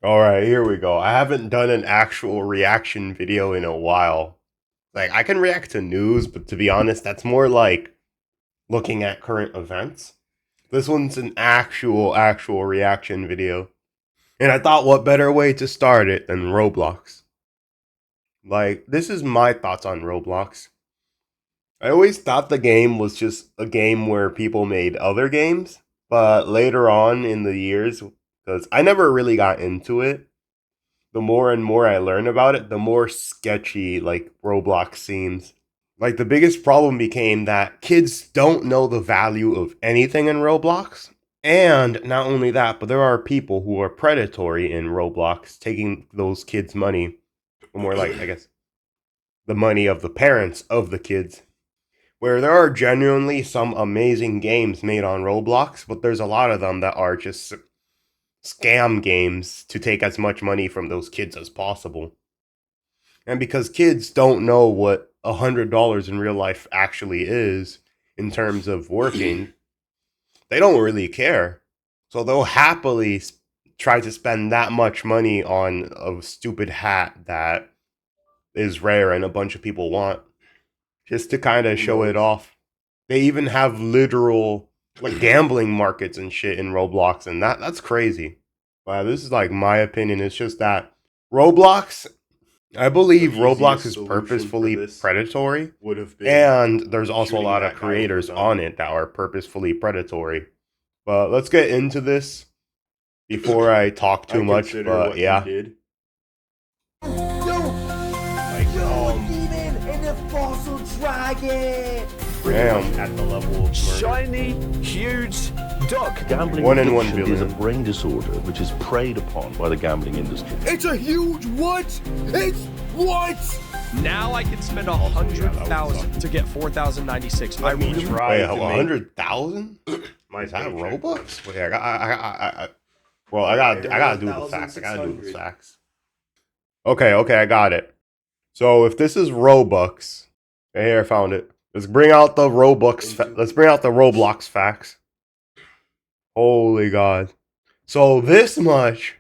Alright, here we go. I haven't done an actual reaction video in a while. Like, I can react to news, but to be honest, that's more like looking at current events. This one's an actual reaction video. And I thought, what better way to start it than Roblox? Like, this is my thoughts on Roblox. I always thought the game was just a game where people made other games, but later on in the years, because I never really got into it, the more and more I learn about it, the more sketchy like Roblox seems. Like the biggest problem became that kids don't know the value of anything in Roblox. And not only that, but there are people who are predatory in Roblox, taking those kids' money, or more like, I guess, the money of the parents of the kids. Where there are genuinely some amazing games made on Roblox, but there's a lot of them that are just scam games to take as much money from those kids as possible. And because kids don't know what $100 in real life actually is in terms of working, they don't really care. So they'll happily try to spend that much money on a stupid hat that is rare and a bunch of people want, just to kind of show it off. They even have literal like gambling markets and shit in Roblox, and that's crazy. Wow, this is like my opinion. It's just that Roblox, I believe Roblox is purposefully predatory, and there's also a lot of creators on it that are purposefully predatory. But let's get into this before I talk too much. But yeah, And the fossil dragon! damn, At the level of murder. Shiny, huge duck. Gambling One in 1 addiction is a billion. brain disorder which is preyed upon by the gambling industry. It's a huge what? It's what? Now I can spend 100,000 to get 4,096. I really Wait, 100,000? Is that Robux? Wait, I gotta do the facts. I gotta do the facts. Okay, I got it. So if this is Robux, okay, here I found it. Let's bring out the Robux. Let's bring out the Roblox facts. Holy God! So this much.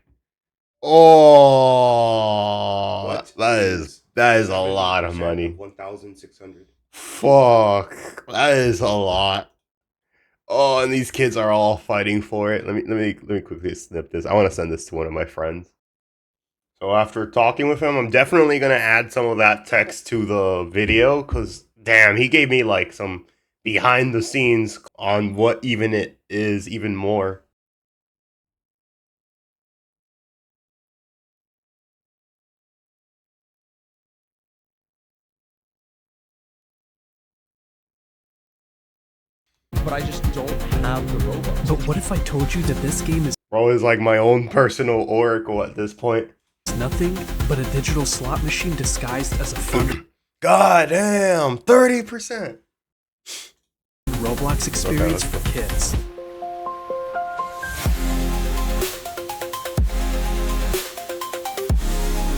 Oh, that is a lot of money. 1,600. Fuck, that is a lot. Oh, and these kids are all fighting for it. Let me quickly snip this. I want to send this to one of my friends. So after talking with him, I'm definitely gonna add some of that text to the video, cause damn, he gave me like some behind the scenes on what even it is even more. but I just don't have the Robux. But what if I told you that this game is Bro is like my own personal oracle at this point. nothing but a digital slot machine disguised as a fun God damn, 30%. Roblox experience for kids?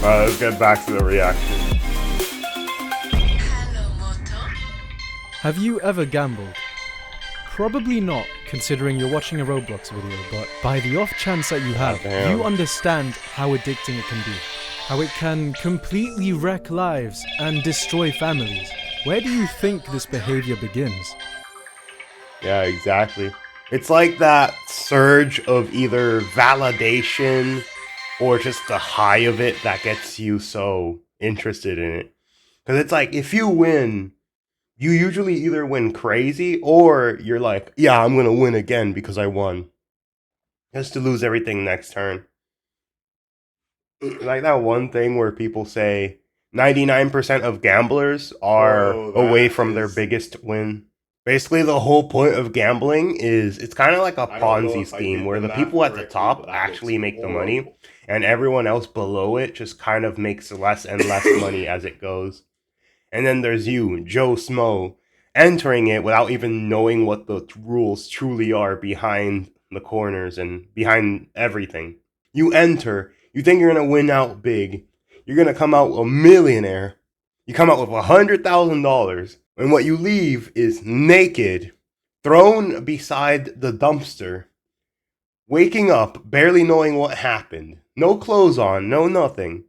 Alright, let's get back to the reaction. Have you ever gambled? Probably not, considering you're watching a Roblox video, but by the off chance that you have, Damn. you understand how addicting it can be. How it can completely wreck lives and destroy families. Where do you think this behavior begins? Yeah, exactly. It's like that surge of either validation or just the high of it that gets you so interested in it. Because it's like, if you win, you usually either win crazy or you're like, yeah, I'm going to win again because I won. Just to lose everything next turn. Like that one thing where people say 99% of gamblers are away from their biggest win. Basically, the whole point of gambling is it's kind of like a Ponzi scheme where the people at the top actually make the money and everyone else below it just kind of makes less and less money as it goes. And then there's you, Joe Smo, entering it without even knowing what the rules truly are behind the corners and behind everything. You enter, you think you're going to win out big, you're going to come out a millionaire, you come out with $100,000, and what you leave is naked, thrown beside the dumpster, Waking up, barely knowing what happened. No clothes on, no nothing.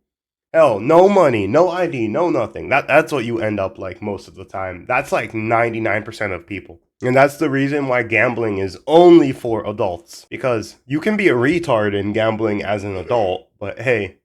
Hell, no money, no ID, no nothing. That's what you end up like most of the time. That's like 99% of people. And that's the reason why gambling is only for adults. Because you can be a retard in gambling as an adult, but hey,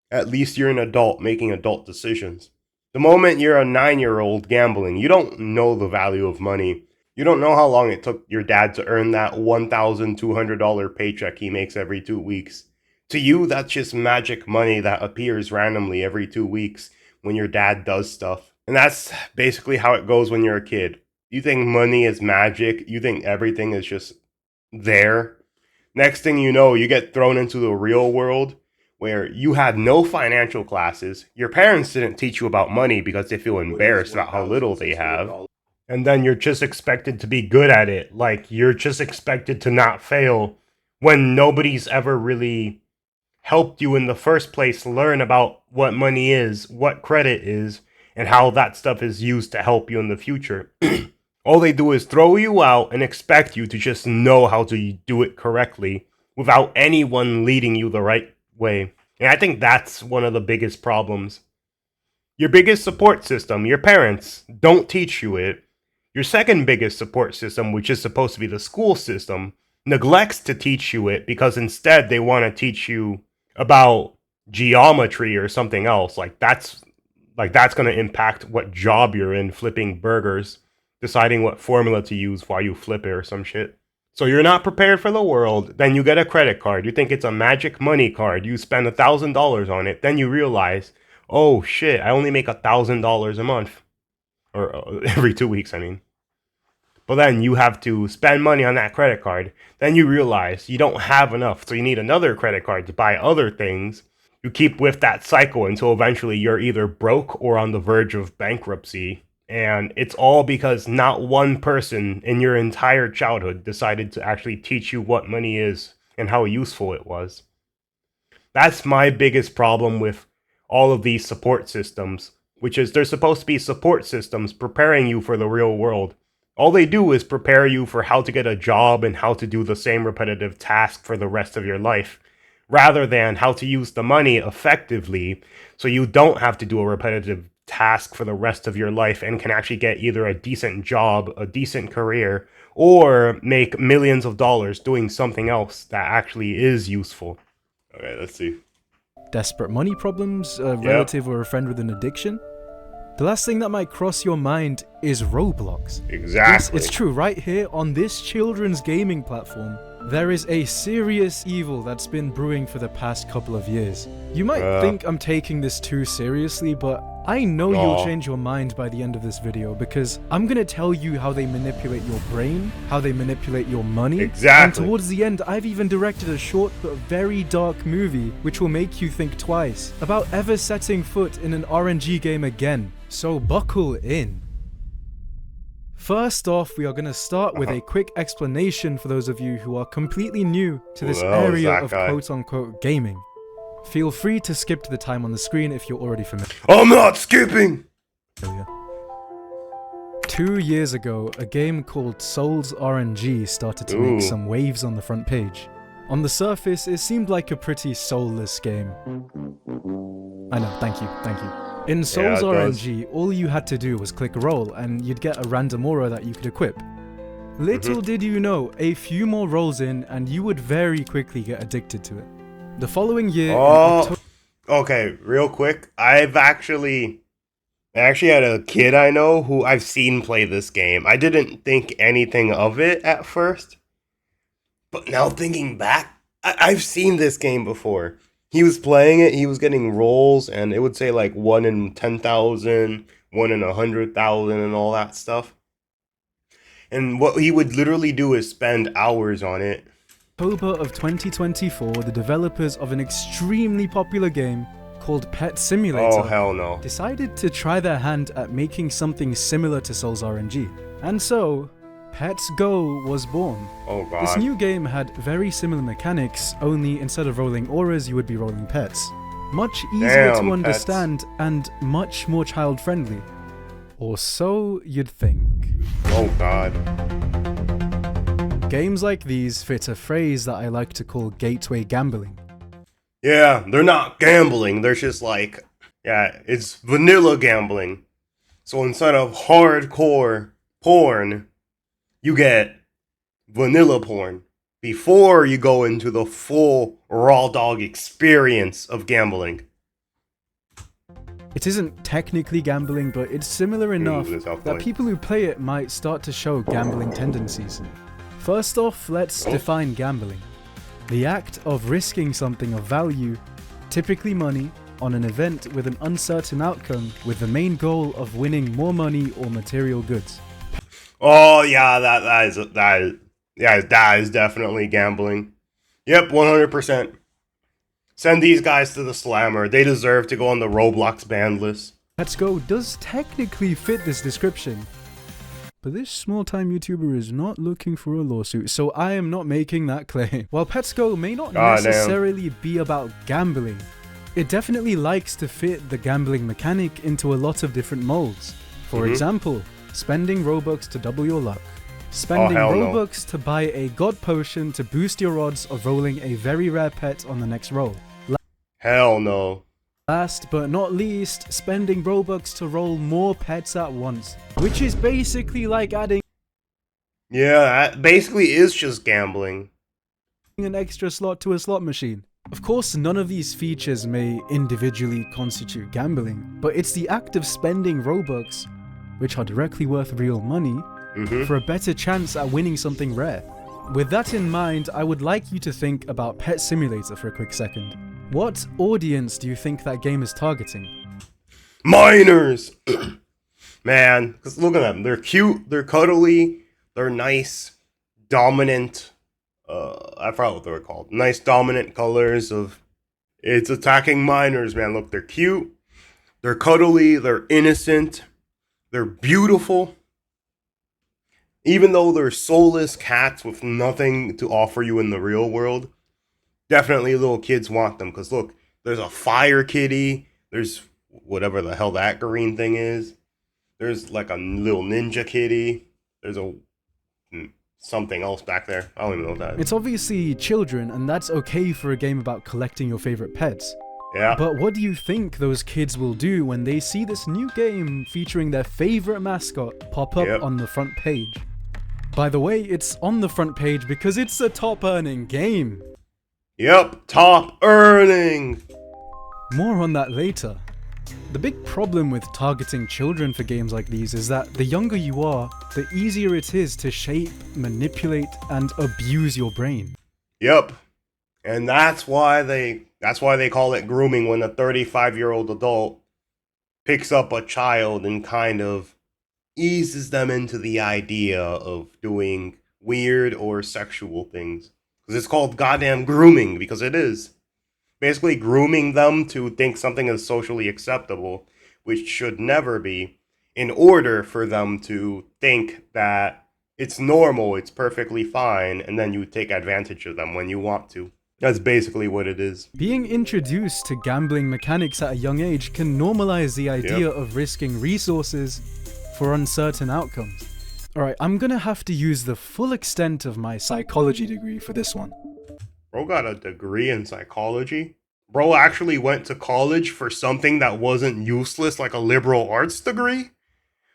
at least you're an adult making adult decisions. The moment you're a 9-year-old gambling, you don't know the value of money. You don't know how long it took your dad to earn that $1,200 paycheck he makes every 2 weeks. To you, that's just magic money that appears randomly every 2 weeks when your dad does stuff. And that's basically how it goes when you're a kid. You think money is magic. You think everything is just there. Next thing you know, you get thrown into the real world where you had no financial classes. Your parents didn't teach you about money because they feel embarrassed about how little they have. And then you're just expected to be good at it. Like, you're just expected to not fail when nobody's ever really helped you in the first place learn about what money is, what credit is, and how that stuff is used to help you in the future. All they do is throw you out and expect you to just know how to do it correctly without anyone leading you the right way. And I think that's one of the biggest problems. Your biggest support system, your parents, don't teach you it. Your second biggest support system, which is supposed to be the school system, neglects to teach you it because instead they want to teach you about geometry or something else. That's going to impact what job you're in, flipping burgers, deciding what formula to use while you flip it or some shit. So you're not prepared for the world, then you get a credit card. You think it's a magic money card. You spend $1,000 on it. Then you realize, oh shit, I only make $1,000 a month. Or every 2 weeks, I mean. But then you have to spend money on that credit card. Then you realize you don't have enough, so you need another credit card to buy other things. You keep with that cycle until eventually you're either broke or on the verge of bankruptcy. And it's all because not one person in your entire childhood decided to actually teach you what money is and how useful it was. That's my biggest problem with all of these support systems, which is they're supposed to be support systems preparing you for the real world. All they do is prepare you for how to get a job and how to do the same repetitive task for the rest of your life, rather than how to use the money effectively so you don't have to do a repetitive task for the rest of your life and can actually get either a decent job, a decent career, or make millions of dollars doing something else that actually is useful. Okay, let's see. Desperate money problems, a relative or a friend with an addiction? The last thing that might cross your mind is Roblox. Exactly. Yes, it's true. Right here on this children's gaming platform, there is a serious evil that's been brewing for the past couple of years. You might think I'm taking this too seriously, but I know you'll change your mind by the end of this video because I'm gonna tell you how they manipulate your brain, how they manipulate your money. Exactly. And towards the end, I've even directed a short but very dark movie which will make you think twice about ever setting foot in an RNG game again. So buckle in. First off, we are going to start with a quick explanation for those of you who are completely new to this area of quote-unquote gaming. Feel free to skip to the time on the screen if you're already familiar. I'm not skipping! 2 years ago, a game called Souls RNG started to make some waves on the front page. On the surface, it seemed like a pretty soulless game. I know, thank you. In Souls RNG, all you had to do was click roll and you'd get a random aura that you could equip. Little did you know, a few more rolls in and you would very quickly get addicted to it. The following year... Okay, real quick, I actually had a kid I know who I've seen play this game. I didn't think anything of it at first, but now thinking back, I've seen this game before. He was playing it, he was getting rolls, and it would say like 1 in 10,000, 1 in 100,000, and all that stuff. And what he would literally do is spend hours on it. October of 2024, the developers of an extremely popular game called Pet Simulator decided to try their hand at making something similar to Souls RNG. And so, Pets Go was born. Oh god. This new game had very similar mechanics, only instead of rolling auras, you would be rolling pets. Much easier to understand and much more child-friendly. Or so you'd think. Oh god. Games like these fit a phrase that I like to call gateway gambling. Yeah, they're not gambling, they're just like, yeah, it's vanilla gambling. So instead of hardcore porn, you get vanilla porn before you go into the full raw dog experience of gambling. It isn't technically gambling, but it's similar enough that people who play it might start to show gambling tendencies. First off, let's define gambling. The act of risking something of value, typically money, on an event with an uncertain outcome with the main goal of winning more money or material goods. Oh yeah, that is definitely gambling. Yep, 100%. Send these guys to the slammer. They deserve to go on the Roblox ban list. Let's Go does technically fit this description, but this small-time YouTuber is not looking for a lawsuit, so I am not making that claim. While Let's Go may not necessarily be about gambling, it definitely likes to fit the gambling mechanic into a lot of different molds. For example, spending Robux to double your luck. Spending Robux to buy a god potion to boost your odds of rolling a very rare pet on the next roll. Hell no. Last but not least, spending Robux to roll more pets at once, which is basically like adding Yeah, that basically is just gambling. an extra slot to a slot machine. Of course, none of these features may individually constitute gambling, but it's the act of spending Robux, which are directly worth real money, for a better chance at winning something rare. With that in mind, I would like you to think about Pet Simulator for a quick second. What audience do you think that game is targeting? Minors! Man, because look at them. They're cute, they're cuddly, they're nice, dominant. I forgot what they were called. Nice, dominant colors of. It's attacking minors, man. Look, they're cute, they're cuddly, they're innocent, they're beautiful. Even though they're soulless cats with nothing to offer you in the real world, definitely little kids want them. Because look, there's a fire kitty, there's whatever the hell that green thing is, there's like a little ninja kitty, there's a something else back there. I don't even know what that is. It's obviously children, and that's okay for a game about collecting your favorite pets. Yeah. But what do you think those kids will do when they see this new game featuring their favorite mascot pop up on the front page? By the way, it's on the front page because it's a top-earning game. Yep, top earning. More on that later. The big problem with targeting children for games like these is that the younger you are, the easier it is to shape, manipulate, and abuse your brain. Yep. And that's why they call it grooming when a 35-year-old adult picks up a child and kind of eases them into the idea of doing weird or sexual things. Because it's called goddamn grooming, because it is. Basically grooming them to think something is socially acceptable, which should never be, in order for them to think that it's normal, it's perfectly fine, and then you take advantage of them when you want to. That's basically what it is. Being introduced to gambling mechanics at a young age can normalize the idea of risking resources for uncertain outcomes. Alright, I'm gonna have to use the full extent of my psychology degree for this one. Bro got a degree in psychology? Bro actually went to college for something that wasn't useless, like a liberal arts degree?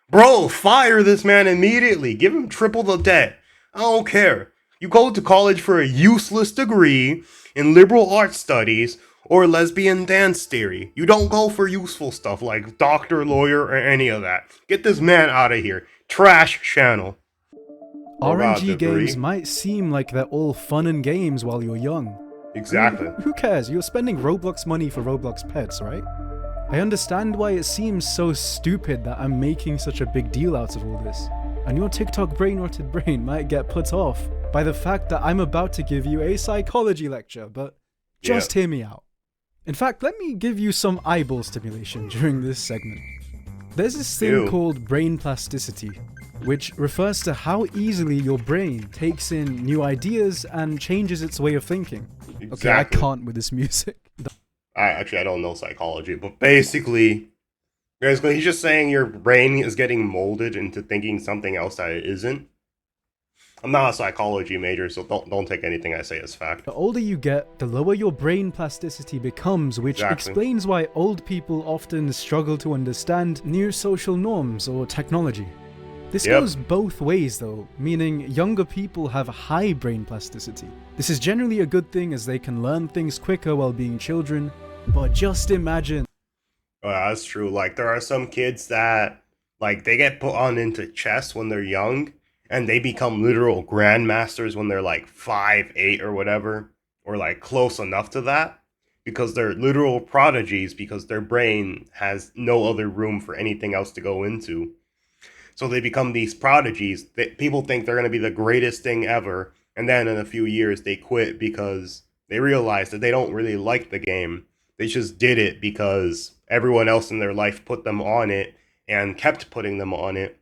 Bro, fire this man immediately. Give him triple the debt. I don't care. You go to college for a useless degree in liberal arts studies or lesbian dance theory. You don't go for useful stuff like doctor, lawyer, or any of that. Get this man out of here. Trash channel. RNG games might seem like they're all fun and games while you're young. Exactly. I mean, who cares? You're spending Roblox money for Roblox pets, right? I understand why it seems so stupid that I'm making such a big deal out of all this. And your TikTok brain-rotted brain might get put off by the fact that I'm about to give you a psychology lecture, but just hear me out. In fact, let me give you some eyeball stimulation during this segment. There's this thing called brain plasticity, which refers to how easily your brain takes in new ideas and changes its way of thinking. Exactly. Okay, I can't with this music. I don't know psychology, but basically he's just saying your brain is getting molded into thinking something else that it isn't. I'm not a psychology major, so don't take anything I say as fact. The older you get, the lower your brain plasticity becomes, which Exactly. explains why old people often struggle to understand new social norms or technology. This Yep. goes both ways though, meaning younger people have high brain plasticity. This is generally a good thing as they can learn things quicker while being children, but just imagine. Oh, that's true. Like, there are some kids that, like, they get put on into chess when they're young, and they become literal grandmasters when they're like 5, 8, or whatever, or like close enough to that, because they're literal prodigies because their brain has no other room for anything else to go into. So they become these prodigies that people think they're going to be the greatest thing ever, and then in a few years they quit because they realize that they don't really like the game. They just did it because everyone else in their life put them on it and kept putting them on it.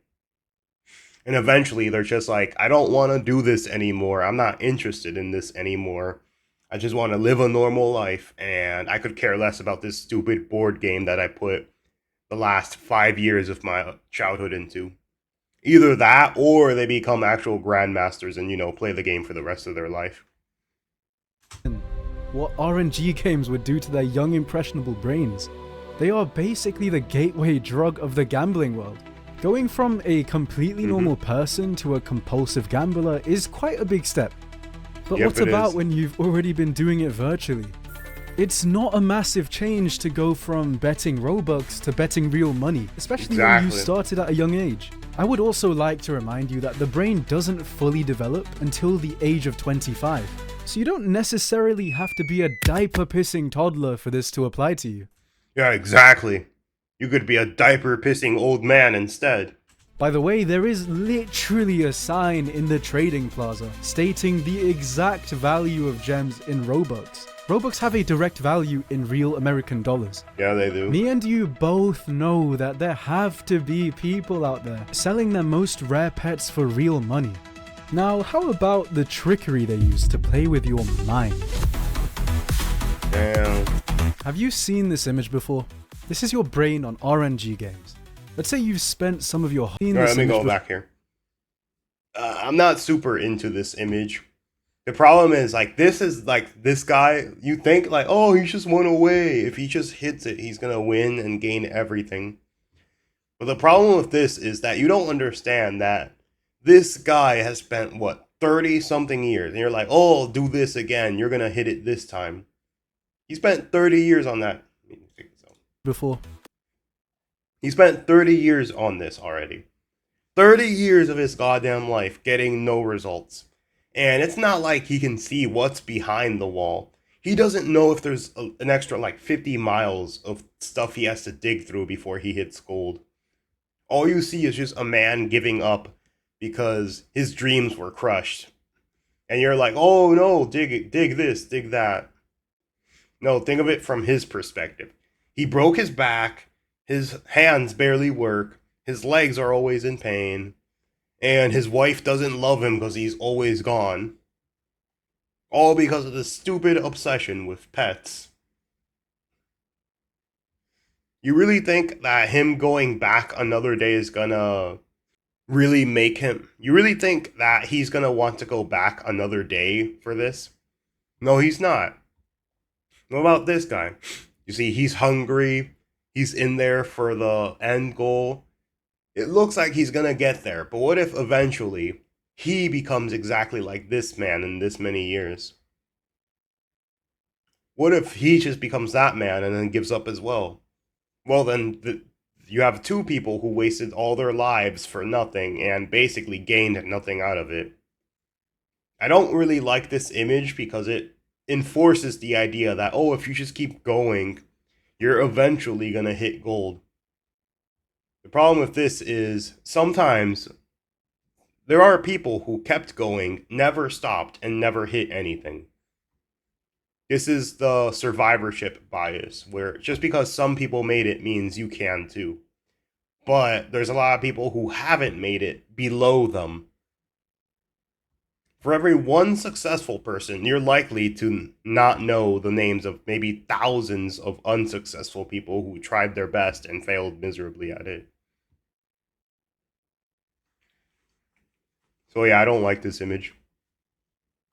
And eventually they're just like, I don't want to do this anymore. I'm not interested in this anymore. I just want to live a normal life, and I could care less about this stupid board game that I put the last 5 years of my childhood into. Either that, or they become actual grandmasters and, play the game for the rest of their life. What RNG games would do to their young impressionable brains. They are basically the gateway drug of the gambling world. Going from a completely normal person to a compulsive gambler is quite a big step. But Yep, what it about is. when you've already been doing it virtually? It's not a massive change to go from betting Robux to betting real money, especially when you Exactly. started at a young age. I would also like to remind you that the brain doesn't fully develop until the age of 25, so you don't necessarily have to be a diaper-pissing toddler for this to apply to you. Yeah, exactly. You could be a diaper-pissing old man instead. By the way, there is literally a sign in the trading plaza stating the exact value of gems in Robux. Robux have a direct value in real American dollars. Yeah, they do. Me and you both know that there have to be people out there selling their most rare pets for real money. Now, how about the trickery they use to play with your mind? Damn. Have you seen this image before? This is your brain on RNG games. Let's say you've spent some of your... Alright, let me go back here. I'm not super into this image. The problem is, like, this is, like, this guy, you think, like, oh, he just went away. If he just hits it, he's gonna win and gain everything. But the problem with this is that you don't understand that this guy has spent, what, 30-something years. And you're like, oh, do this again. You're gonna hit it this time. He spent 30 years on that. Before. He spent 30 years on this already. 30 years of his goddamn life getting no results. And it's not like he can see what's behind the wall. He doesn't know if there's an extra like 50 miles of stuff he has to dig through before he hits gold. All you see is just a man giving up because his dreams were crushed. And you're like, oh no, dig this, dig that. No, think of it from his perspective. He broke his back, his hands barely work, his legs are always in pain, and his wife doesn't love him because he's always gone. All because of this stupid obsession with pets. You really think that him going back another day is gonna really make him... You really think that he's gonna want to go back another day for this? No, he's not. What about this guy? You see, he's hungry. He's in there for the end goal. It looks like he's gonna get there, but what if eventually he becomes exactly like this man in this many years? What if he just becomes that man and then gives up as well? Well, then you have two people who wasted all their lives for nothing and basically gained nothing out of it. I don't really like this image because it enforces the idea that, oh, if you just keep going, you're eventually gonna hit gold. The problem with this is sometimes there are people who kept going, never stopped, and never hit anything. This is the survivorship bias, where just because some people made it means you can too. But there's a lot of people who haven't made it below them. For every one successful person, you're likely to not know the names of maybe thousands of unsuccessful people who tried their best and failed miserably at it. So yeah, I don't like this image.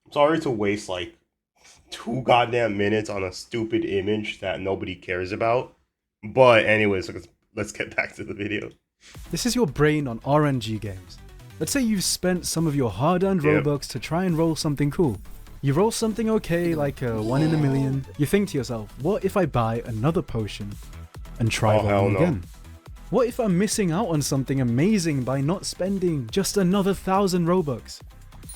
I'm sorry to waste like 2 goddamn minutes on a stupid image that nobody cares about. But anyways, let's get back to the video. This is your brain on RNG games. Let's say you've spent some of your hard-earned Robux to try and roll something cool. You roll something okay, like a 1 in a million. You think to yourself, what if I buy another potion and try rolling again? What if I'm missing out on something amazing by not spending just another 1,000 Robux?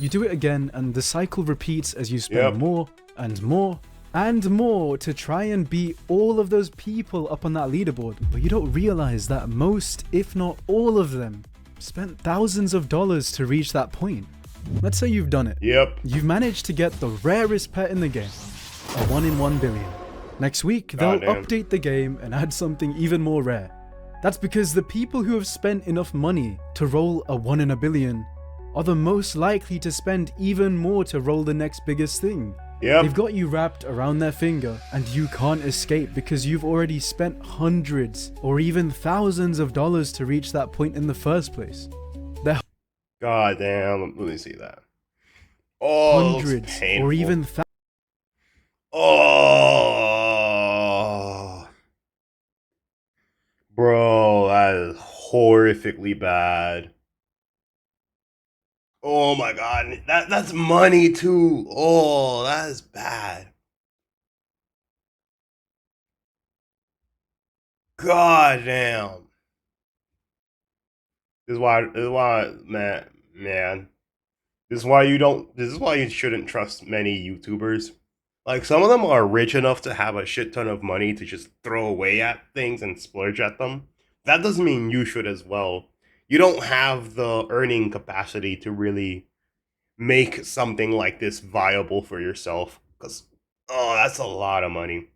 You do it again and the cycle repeats as you spend more and more and more to try and beat all of those people up on that leaderboard, but you don't realize that most, if not all of them, spent thousands of dollars to reach that point. Let's say you've done it. You've managed to get the rarest pet in the game, a 1 in 1 billion. Next week, they'll update the game and add something even more rare. That's because the people who have spent enough money to roll a 1 in a billion are the most likely to spend even more to roll the next biggest thing. They've got you wrapped around their finger and you can't escape because you've already spent hundreds or even thousands of dollars to reach that point in the first place. God damn, let me see that. Oh, hundreds or even bro, that is horrifically bad. Oh my god, that's money too. Oh, that is bad. God damn. This is why, man. This is why you shouldn't trust many YouTubers. Like, some of them are rich enough to have a shit ton of money to just throw away at things and splurge at them. That doesn't mean you should as well. You don't have the earning capacity to really make something like this viable for yourself. Because, oh, that's a lot of money.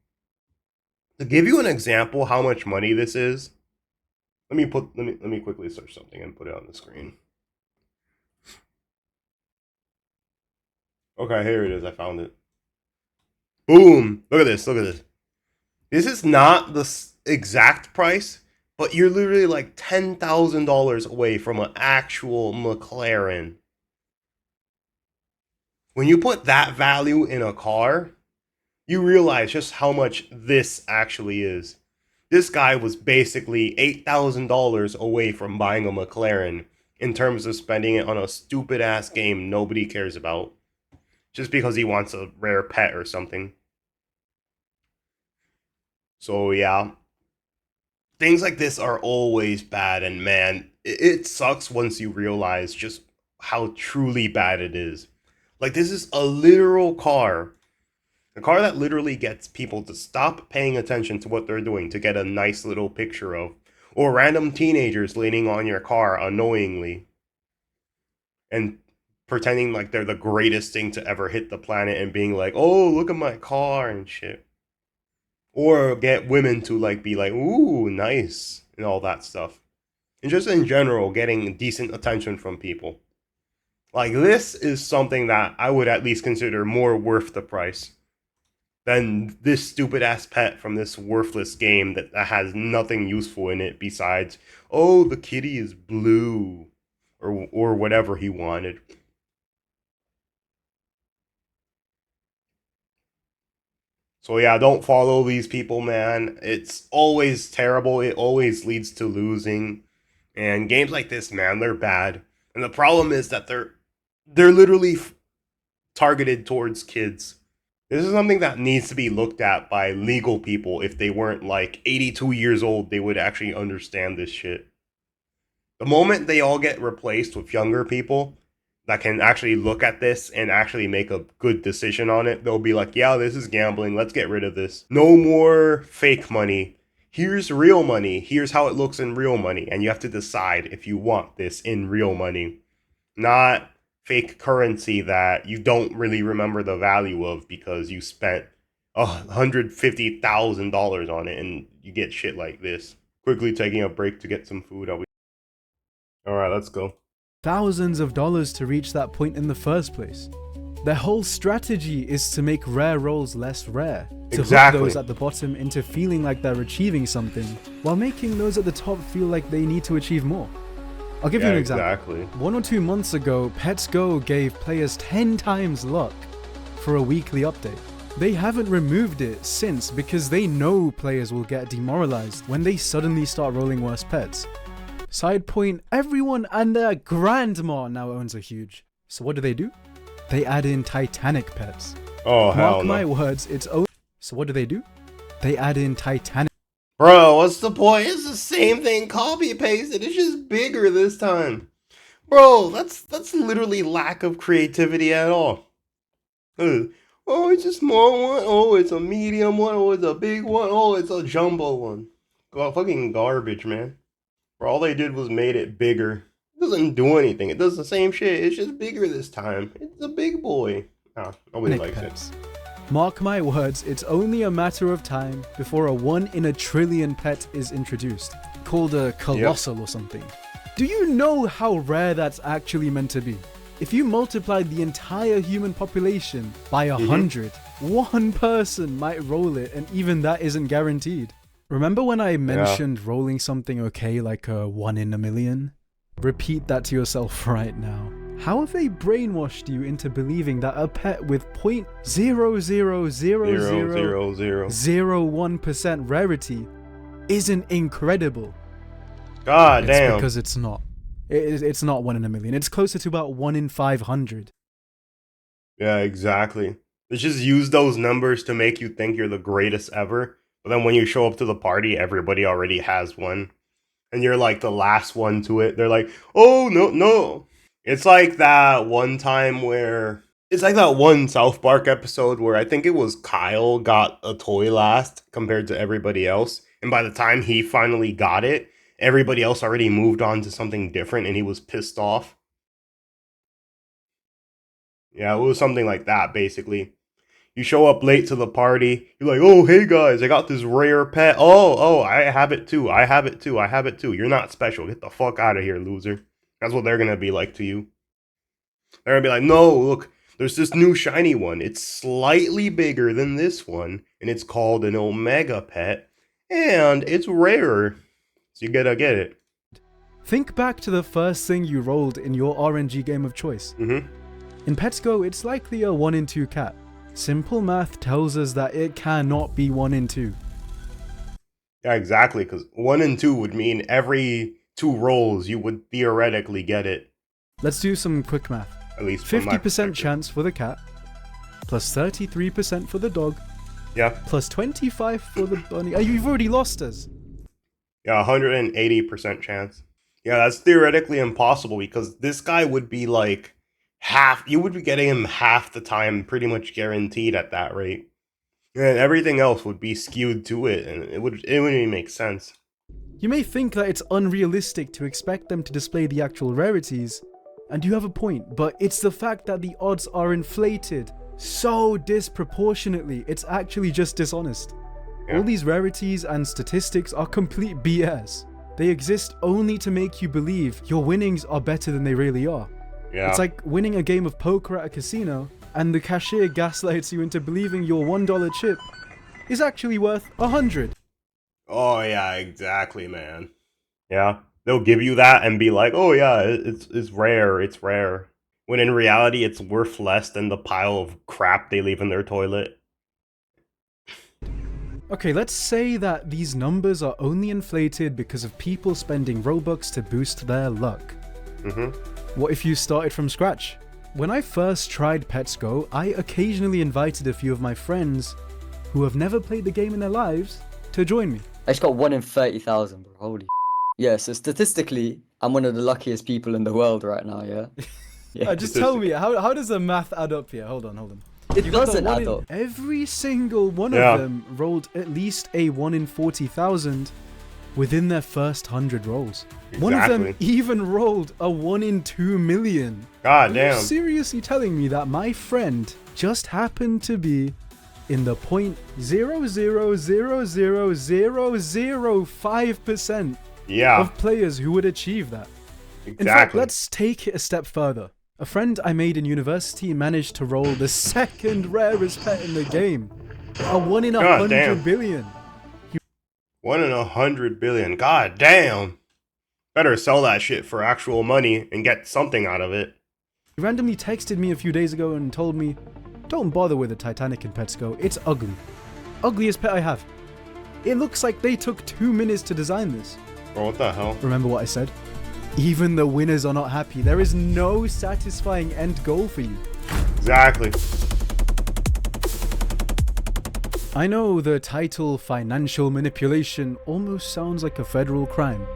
To give you an example how much money this is, let me quickly search something and put it on the screen. Okay, here it is. I found it. Boom! Look at this. Look at this. This is not the exact price, but you're literally like $10,000 away from an actual McLaren. When you put that value in a car, you realize just how much this actually is. This guy was basically $8,000 away from buying a McLaren in terms of spending it on a stupid ass game nobody cares about. Just because he wants a rare pet or something. So yeah. Things like this are always bad, and man, it sucks once you realize just how truly bad it is. Like, this is a literal car. A car that literally gets people to stop paying attention to what they're doing to get a nice little picture of. Or random teenagers leaning on your car unknowingly. And pretending like they're the greatest thing to ever hit the planet and being like, oh, look at my car and shit. Or get women to like be like, ooh, nice, and all that stuff. And just in general, getting decent attention from people. Like, this is something that I would at least consider more worth the price than this stupid ass pet from this worthless game that has nothing useful in it besides, oh, the kitty is blue, or whatever he wanted. So yeah, don't follow these people, man. It's always terrible. It always leads to losing. And games like this, man, they're bad. And the problem is that they're literally targeted towards kids. This is something that needs to be looked at by legal people. If they weren't like 82 years old, they would actually understand this shit. The moment they all get replaced with younger people that can actually look at this and actually make a good decision on it, they'll be like, yeah, this is gambling. Let's get rid of this. No more fake money. Here's real money. Here's how it looks in real money. And you have to decide if you want this in real money. Not fake currency that you don't really remember the value of because you spent $150,000 on it and you get shit like this. Quickly taking a break to get some food. Alright, let's go. Thousands of dollars to reach that point in the first place. Their whole strategy is to make rare rolls less rare. To hook those at the bottom into feeling like they're achieving something, while making those at the top feel like they need to achieve more. I'll give you an example. Exactly. 1 or 2 months ago, Pets Go gave players 10 times luck for a weekly update. They haven't removed it since because they know players will get demoralized when they suddenly start rolling worse pets. Side point, everyone and their grandma now owns a huge. So what do? They add in Titanic pets. Oh, hell Mark no. my words, it's only... So what do? They add in Titanic. Bro, what's the point? It's the same thing copy pasted. It's just bigger this time. Bro, that's literally lack of creativity at all. Oh, it's a small one. Oh, it's a medium one. Oh, it's a big one. Oh, it's a jumbo one. Fucking garbage, man. Bro, all they did was made it bigger. It doesn't do anything. It does the same shit. It's just bigger this time. It's a big boy. Ah, nobody likes pets. it. Mark my words, it's only a matter of time before a 1 in a trillion pet is introduced, called a colossal or something. Do you know how rare that's actually meant to be? If you multiplied the entire human population by 100, one person might roll it, and even that isn't guaranteed. Remember when I mentioned rolling something okay like a 1 in a million? Repeat that to yourself right now. How have they brainwashed you into believing that a pet with 0.0000001% rarity isn't incredible? God It's damn. because it's not. It's not 1 in a million. It's closer to about 1 in 500. Yeah, exactly. They just use those numbers to make you think you're the greatest ever. But then when you show up to the party, everybody already has one. And you're like the last one to it. They're like, oh, no. It's like that one time where... It's like that one South Park episode where I think it was Kyle got a toy last compared to everybody else. And by the time he finally got it, everybody else already moved on to something different and he was pissed off. Yeah, it was something like that, basically. You show up late to the party, you're like, oh, hey guys, I got this rare pet. Oh, I have it too. You're not special. Get the fuck out of here, loser. That's what they're gonna be like to you. They're gonna be like, no, look, there's this new shiny one. It's slightly bigger than this one, and it's called an Omega pet, and it's rarer. So you gotta get it. Think back to the first thing you rolled in your RNG game of choice. In Pets Go, it's likely a 1 in 2 cat. Simple math tells us that it cannot be 1 in 2. Yeah, exactly, because 1 and 2 would mean every 2 rolls you would theoretically get it. Let's do some quick math. At least from my 50% perspective. chance for the cat, plus 33% for the dog, Yeah, plus 25 for the bunny. You've already lost us. yeah, 180% chance. Yeah, that's theoretically impossible because this guy would be like half. You would be getting him half the time, pretty much guaranteed at that rate. And everything else would be skewed to it, and it wouldn't even make sense. You may think that it's unrealistic to expect them to display the actual rarities, and you have a point, but it's the fact that the odds are inflated so disproportionately, it's actually just dishonest. Yeah. All these rarities and statistics are complete BS. They exist only to make you believe your winnings are better than they really are. Yeah. It's like winning a game of poker at a casino, and the cashier gaslights you into believing your $1 chip is actually worth 100. Oh yeah, exactly, man. Yeah, they'll give you that and be like, "Oh yeah, it's rare." When in reality, it's worth less than the pile of crap they leave in their toilet. Okay, let's say that these numbers are only inflated because of people spending Robux to boost their luck. What if you started from scratch? When I first tried Pets Go, I occasionally invited a few of my friends who have never played the game in their lives to join me. I just got 1 in 30,000, bro. Holy. Yeah, so statistically, I'm one of the luckiest people in the world right now, yeah? Yeah. Just tell me, how does the math add up here? Hold on. It You got the doesn't one add in- up. Every single one Yeah. of them rolled at least a 1 in 40,000 within their first 100 rolls. One of them Exactly. even rolled a 1 in 2 million. God Are damn. you seriously telling me that my friend just happened to be in the 0.0000005% Yeah, of players who would achieve that? In fact, exactly. let's take it a step further. A friend I made in university managed to roll the second rarest pet in the game. A 1 in God 100 damn. billion. 1 in 100 billion. God damn. Better sell that shit for actual money and get something out of it. He randomly texted me a few days ago and told me, don't bother with the Titanic in Petsco, it's ugly. Ugliest pet I have. It looks like they took 2 minutes to design this. Bro, what the hell? Remember what I said? Even the winners are not happy. There is no satisfying end goal for you. Exactly. I know the title financial manipulation almost sounds like a federal crime,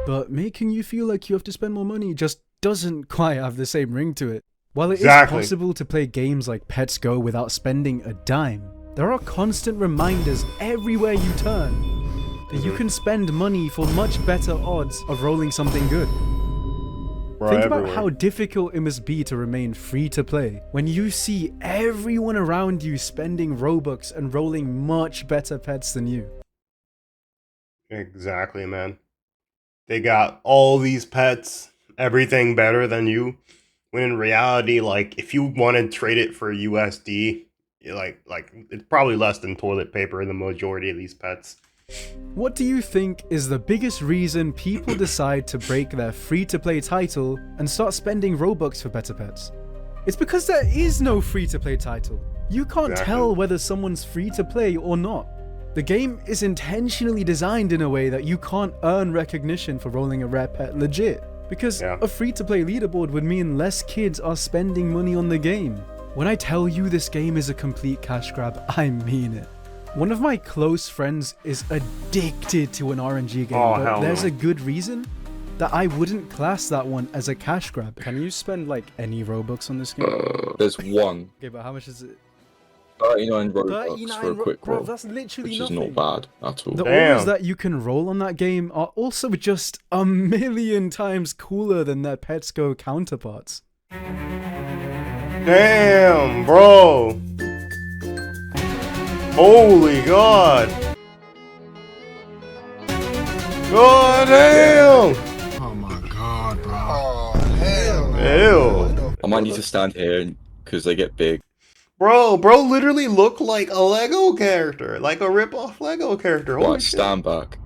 but making you feel like you have to spend more money just doesn't quite have the same ring to it. While it is possible to play games like Pets Go without spending a dime, there are constant reminders everywhere you turn that you can spend money for much better odds of rolling something good. Think about how difficult it must be to remain free to play when you see everyone around you spending Robux and rolling much better pets than you. Exactly, man. They got all these pets, everything better than you. When in reality, like, if you want to trade it for USD, like it's probably less than toilet paper in the majority of these pets. What do you think is the biggest reason people decide to break their free-to-play title and start spending Robux for better pets? It's because there is no free-to-play title. You can't tell whether someone's free to play or not. The game is intentionally designed in a way that you can't earn recognition for rolling a rare pet legit. Because a free-to-play leaderboard would mean less kids are spending money on the game. When I tell you this game is a complete cash grab, I mean it. One of my close friends is addicted to an RNG game, but there's a good reason that I wouldn't class that one as a cash grab. Can you spend like any Robux on this game? There's one. Okay, but how much is it? 39 Robux for a quick roll, that's literally which nothing. is not bad at all. The auras that you can roll on that game are also just a million times cooler than their Pets Go counterparts. Damn, bro. Holy God. God damn. Oh my God, bro. Oh, hell. Ew. I might need to stand here because they get big. Bro literally looked like a Lego character, like a rip-off Lego character. Holy Right, shit. stand back.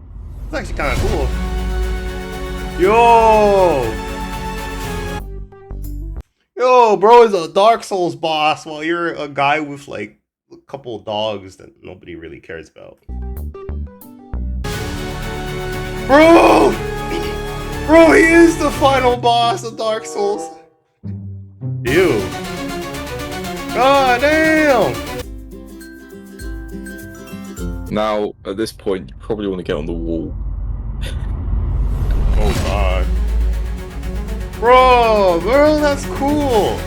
It's actually kind of cool. Yo, bro is a Dark Souls boss while you're a guy with like a couple dogs that nobody really cares about. Bro, he is the final boss of Dark Souls. Ew. God damn! Now, at this point, you probably want to get on the wall. Oh God. Bro, that's cool.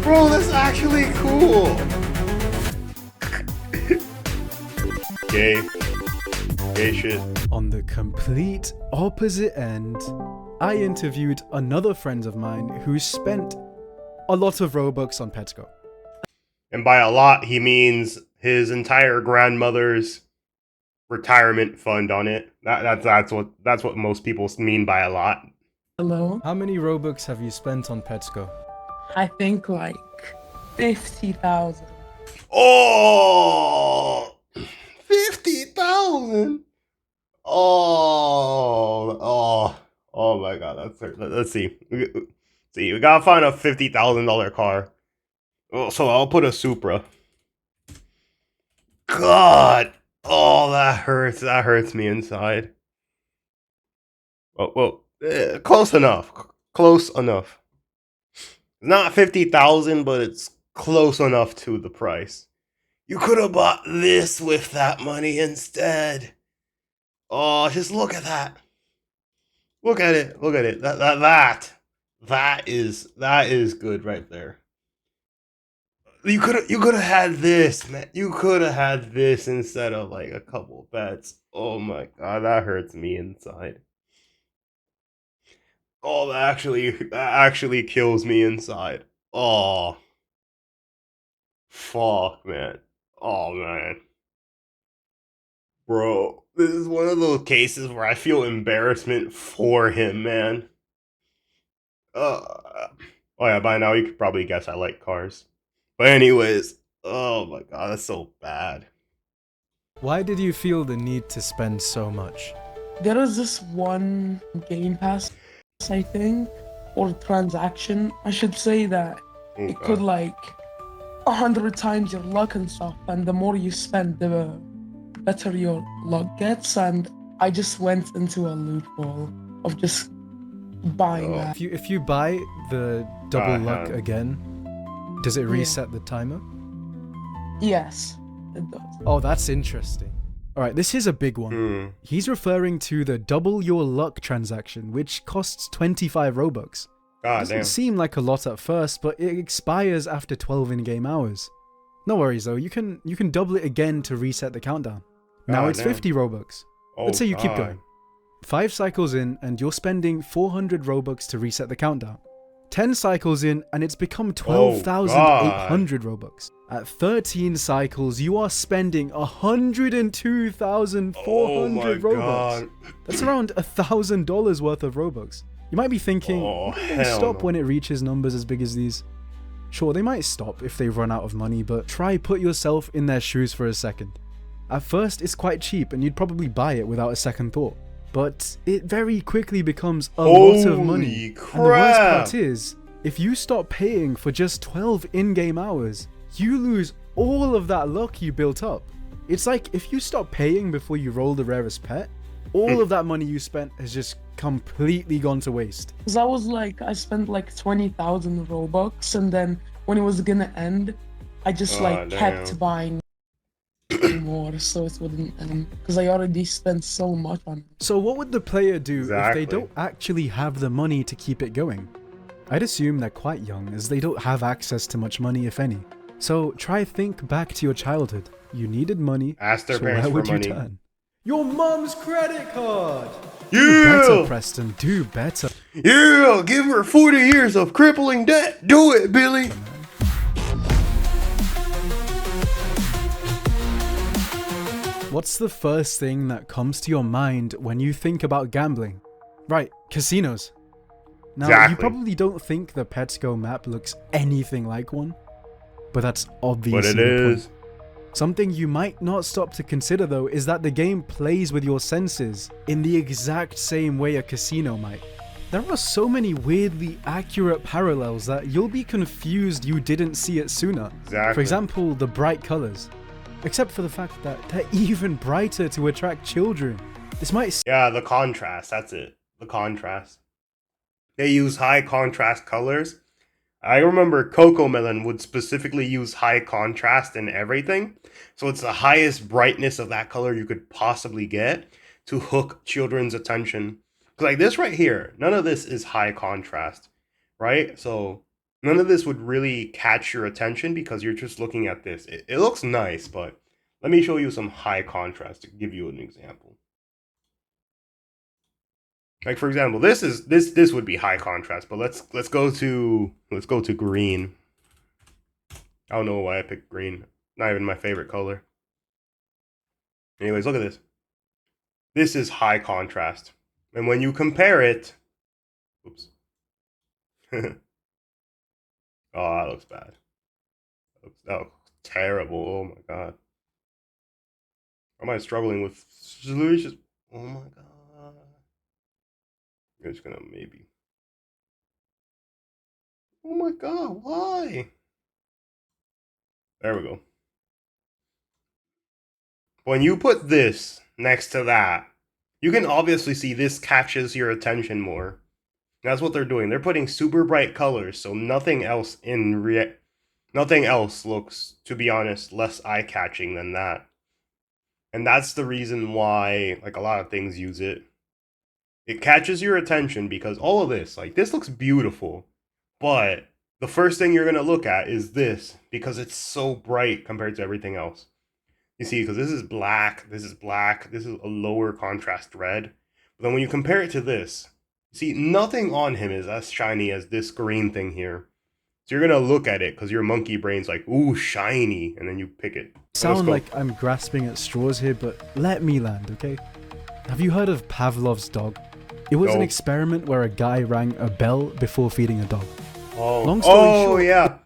Bro, that's actually cool. Gay shit. On the complete opposite end, I interviewed another friend of mine who spent a lot of Robux on Pets Go. And by a lot, he means his entire grandmother's retirement fund on it. That's what most people mean by a lot. Hello? How many Robux have you spent on Pets Go? I think like 50,000. Oh, 50,000. Oh my God, let's see. We gotta find a $50,000 car. Oh, so I'll put a Supra. God, oh, that hurts me inside. Well, close enough. Not 50,000, but it's close enough to the price. You could have bought this with that money instead. Oh, just look at that. Look at it. That is good right there. You could have had this, man. You could have had this instead of like a couple bets. Oh my God, that hurts me inside. Oh, that actually kills me inside. Oh, fuck, man. Oh man, bro, this is one of those cases where I feel embarrassment for him, man. Oh yeah, by now you could probably guess I like cars. But anyways, oh my God, that's so bad. Why did you feel the need to spend so much? There is this one game pass, I think, or transaction, I should say, that it could like 100 times your luck and stuff, and the more you spend, the better your luck gets. And I just went into a loophole of just buying that. If you buy the double luck again, does it Yeah. reset the timer? Yes, it does. Oh, that's interesting. Alright, this is a big one. He's referring to the double your luck transaction, which costs 25 Robux. Doesn't seem like a lot at first, but it expires after 12 in-game hours. No worries though, you can double it again to reset the countdown. Now it's 50 Robux. Let's say you keep going. 5 cycles in and you're spending 400 Robux to reset the countdown. 10 cycles in and it's become 12,800 Robux. At 13 cycles, you are spending 102,400 Robux. That's around $1,000 worth of Robux. You might be thinking, will they stop when it reaches numbers as big as these? Sure, they might stop if they run out of money, but try put yourself in their shoes for a second. At first, it's quite cheap and you'd probably buy it without a second thought. But it very quickly becomes a lot of money. Crap. And the worst part is, if you stop paying for just 12 in-game hours, you lose all of that luck you built up. It's like if you stop paying before you roll the rarest pet, all of that money you spent has just completely gone to waste. Cause I spent like 20,000 Robux, and then when it was gonna end, I just kept buying more so it wouldn't end, because I already spent so much on it. So what would the player do if they don't actually have the money to keep it going? I'd assume they're quite young, as they don't have access to much money, if any. So try think back to your childhood. You needed money, Ask their so parents where would for you money. turn? Your mum's credit card! Yeah! Do better, Preston, do better. Yeah! Give her 40 years of crippling debt! Do it, Billy! What's the first thing that comes to your mind when you think about gambling? Right, casinos. Now, you probably don't think the Pets Go map looks anything like one, but that's obviously the point. Something you might not stop to consider though is that the game plays with your senses in the exact same way a casino might. There are so many weirdly accurate parallels that you'll be confused you didn't see it sooner. For example, the bright colors. Except for the fact that they're even brighter to attract children. This might... Yeah, the contrast, that's it. The contrast. They use high contrast colors. I remember Cocomelon would specifically use high contrast in everything. So it's the highest brightness of that color you could possibly get to hook children's attention. Like this right here, none of this is high contrast, right? So none of this would really catch your attention because you're just looking at this. It looks nice, but let me show you some high contrast to give you an example. Like for example, this would be high contrast, but let's go to green. I don't know why I picked green. Not even my favorite color. Anyways, look at this. This is high contrast. And when you compare it, oops. Oh, that looks bad. That looks terrible. Oh my god. Am I struggling with solutions? Oh my god. I'm just gonna maybe. Oh my god, why? There we go. When you put this next to that, you can obviously see this catches your attention more. That's what they're doing. They're putting super bright colors, so nothing else looks, to be honest, less eye-catching than that. And that's the reason why, like, a lot of things use it. It catches your attention because all of this, like, this looks beautiful, but the first thing you're going to look at is this because it's so bright compared to everything else. You see, because this is black, this is a lower contrast red. But then when you compare it to this, see, nothing on him is as shiny as this green thing here. So you're going to look at it because your monkey brain's like, ooh, shiny, and then you pick it. Sound like I'm grasping at straws here, but let me land, okay? Have you heard of Pavlov's dog? It was an experiment where a guy rang a bell before feeding a dog. Oh, Long story short, yeah.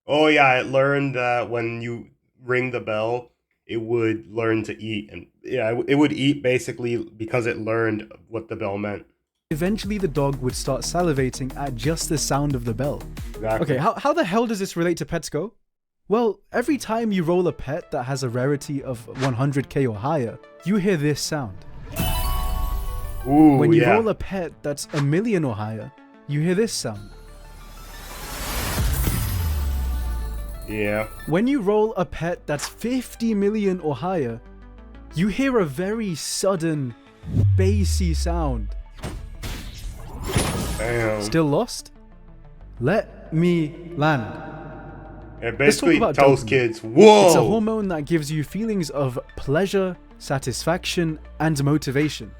Oh, yeah, it learned that when you ring the bell, it would learn to eat. And yeah, it would eat basically because it learned what the bell meant. Eventually the dog would start salivating at just the sound of the bell. Exactly. Okay, how the hell does this relate to Pets Go? Well, every time you roll a pet that has a rarity of 100k or higher, you hear this sound. Ooh, When you yeah. roll a pet that's 1 million or higher, you hear this sound. Yeah. When you roll a pet that's 50 million or higher, you hear a very sudden, bassy sound. Damn. Still lost? Let me land. It Let's talk basically about tells dopamine. kids, whoa! It's a hormone that gives you feelings of pleasure, satisfaction, and motivation.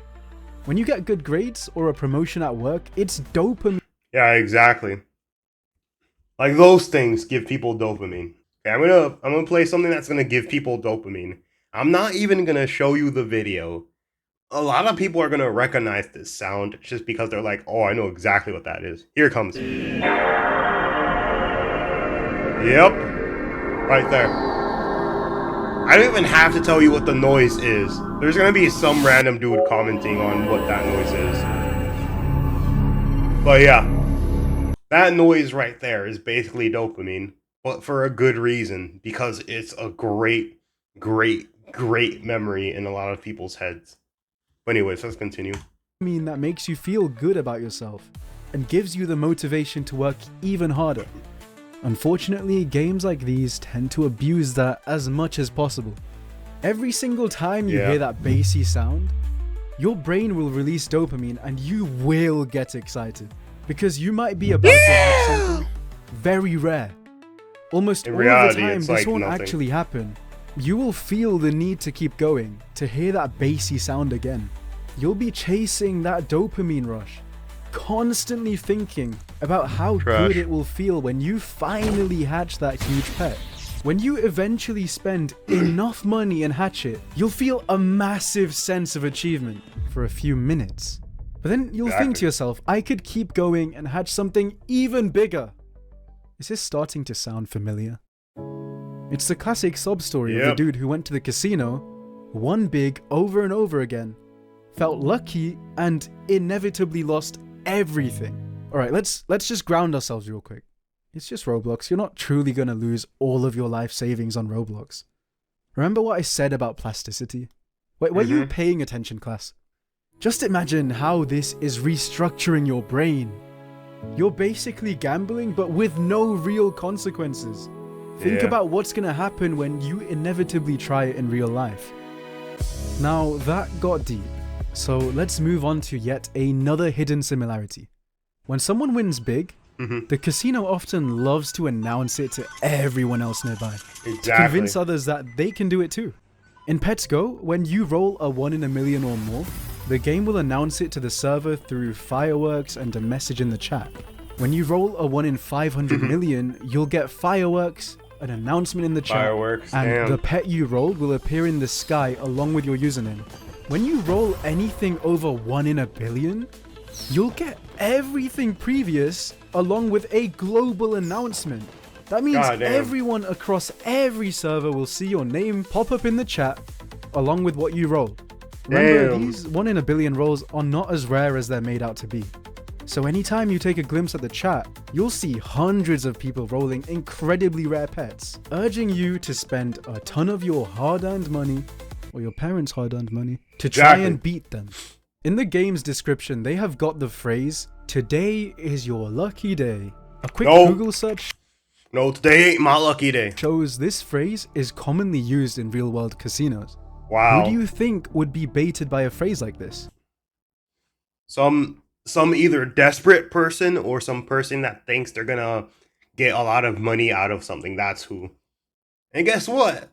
When you get good grades or a promotion at work, it's dopamine. Yeah, exactly. Like those things give people dopamine. Okay, I'm gonna play something that's gonna give people dopamine. I'm not even gonna show you the video. A lot of people are gonna recognize this sound just because they're like, oh, I know exactly what that is. Here it comes. Yep. Right there. I don't even have to tell you what the noise is. There's gonna be some random dude commenting on what that noise is. But yeah. That noise right there is basically dopamine, but for a good reason, because it's a great, great, great memory in a lot of people's heads. But anyways, let's continue. That makes you feel good about yourself and gives you the motivation to work even harder. Unfortunately, games like these tend to abuse that as much as possible. Every single time you hear that bassy sound, your brain will release dopamine and you will get excited because you might be about to have something very rare. Almost In all reality, of the time, it's this like won't nothing. actually happen. You will feel the need to keep going, to hear that bassy sound again. You'll be chasing that dopamine rush, constantly thinking about how good it will feel when you finally hatch that huge pet. When you eventually spend enough money and hatch it, you'll feel a massive sense of achievement for a few minutes. But then you'll think to yourself, I could keep going and hatch something even bigger. Is this starting to sound familiar? It's the classic sob story of the dude who went to the casino, won big over and over again, felt lucky, and inevitably lost everything. Alright, let's just ground ourselves real quick. It's just Roblox. You're not truly gonna lose all of your life savings on Roblox. Remember what I said about plasticity? Wait, were you paying attention, class? Just imagine how this is restructuring your brain. You're basically gambling, but with no real consequences. Think about what's gonna happen when you inevitably try it in real life. Now, that got deep, so let's move on to yet another hidden similarity. When someone wins big, the casino often loves to announce it to everyone else nearby. To convince others that they can do it too. In Pets Go, when you roll a 1 in a million or more, the game will announce it to the server through fireworks and a message in the chat. When you roll a 1 in 500 million, you'll get fireworks, an announcement in the chat, and the pet you rolled will appear in the sky along with your username. When you roll anything over 1 in a billion, you'll get everything previous along with a global announcement. That means everyone across every server will see your name pop up in the chat along with what you rolled. Remember, these 1 in a billion rolls are not as rare as they're made out to be. So anytime you take a glimpse at the chat, you'll see hundreds of people rolling incredibly rare pets, urging you to spend a ton of your hard-earned money, or your parents' hard-earned money, to try and beat them. In the game's description, they have got the phrase, "Today is your lucky day." A quick Google search today ain't my lucky day. shows this phrase is commonly used in real-world casinos. Wow. Who do you think would be baited by a phrase like this? Some either desperate person or some person that thinks they're gonna get a lot of money out of something. That's who. And guess what?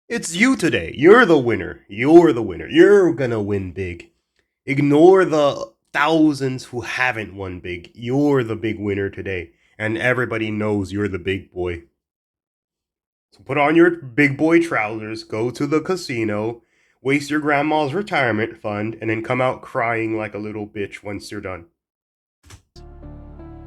It's you today. You're the winner. You're the winner. You're gonna win big. Ignore the thousands who haven't won big. You're the big winner today. And everybody knows you're the big boy. So put on your big boy trousers, go to the casino, waste your grandma's retirement fund, and then come out crying like a little bitch once you're done.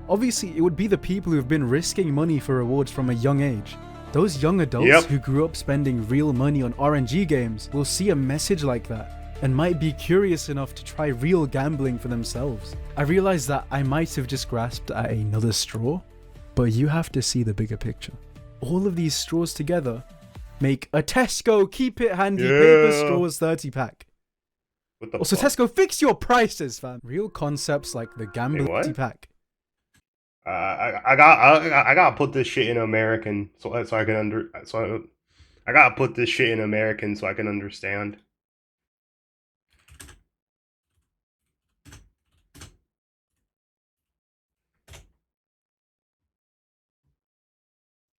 Obviously, it would be the people who've been risking money for rewards from a young age. Those young adults Yep. who grew up spending real money on RNG games will see a message like that and might be curious enough to try real gambling for themselves. I realize that I might have just grasped at another straw, but you have to see the bigger picture. All of these straws together make a Tesco Keep It Handy Paper Straws 30 pack. What the Also, fuck? Tesco, fix your prices, fam. Real concepts like the Gambling what? 30 pack. I gotta put this shit in American so I can I gotta put this shit in American so I can understand.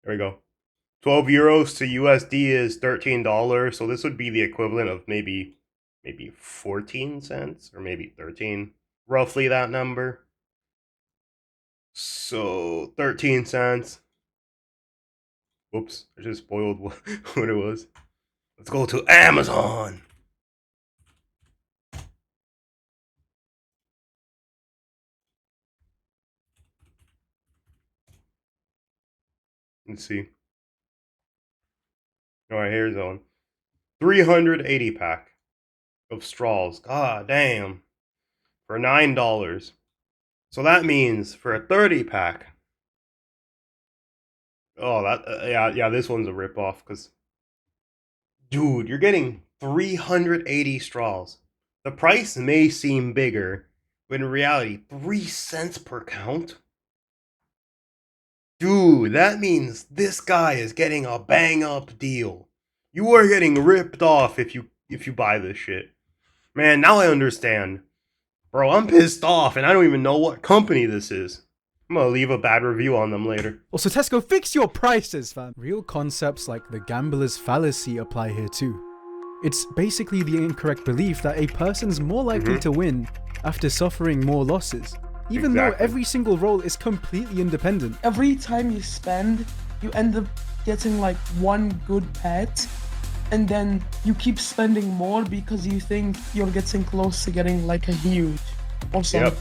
There we go. 12 euros to USD is $13, so this would be the equivalent of maybe 14 cents or maybe 13, roughly that number. So 13 cents. Whoops, I just spoiled what it was. Let's go to Amazon. Let's see. Alright, here's one. 380 pack of straws. God damn. For $9. So that means for a 30 pack. Oh, that yeah, this one's a ripoff because dude, you're getting 380 straws. The price may seem bigger, but in reality, 3 cents per count? Dude, that means this guy is getting a bang up deal. You are getting ripped off if you buy this shit. Man, now I understand. Bro, I'm pissed off and I don't even know what company this is. I'm gonna leave a bad review on them later. Also, Tesco, fix your prices, fam. Real concepts like the gambler's fallacy apply here too. It's basically the incorrect belief that a person's more likely to win after suffering more losses, even though every single roll is completely independent. Every time you spend, you end up getting like one good pet, and then you keep spending more because you think you're getting close to getting like a huge or something.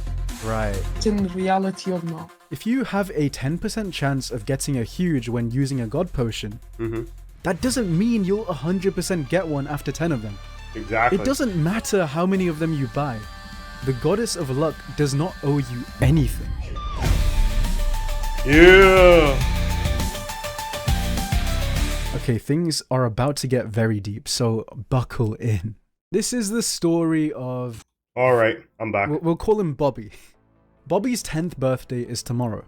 Right. It's in reality or not. If you have a 10% chance of getting a huge when using a god potion, that doesn't mean you'll 100% get one after 10 of them. Exactly. It doesn't matter how many of them you buy. The goddess of luck does not owe you anything. Yeah. Okay, things are about to get very deep, so buckle in. This is the story of... Alright, I'm back. We'll call him Bobby. Bobby's 10th birthday is tomorrow.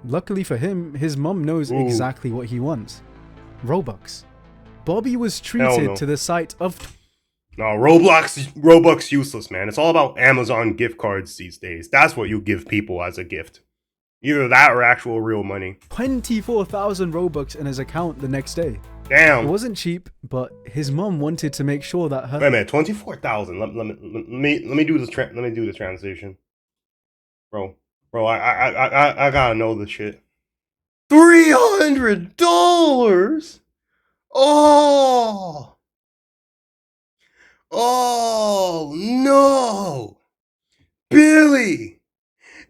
Luckily for him, his mum knows exactly what he wants. Robux. Bobby was treated to the sight of... No, Roblox useless, man. It's all about Amazon gift cards these days. That's what you give people as a gift. Either that or actual real money. 24,000 Robux in his account the next day. Damn. It wasn't cheap, but his mum wanted to make sure that her... Wait a minute, 24,000. Let me do this. Let me do the translation. Bro, I gotta know this shit. $300. Oh no, Billy,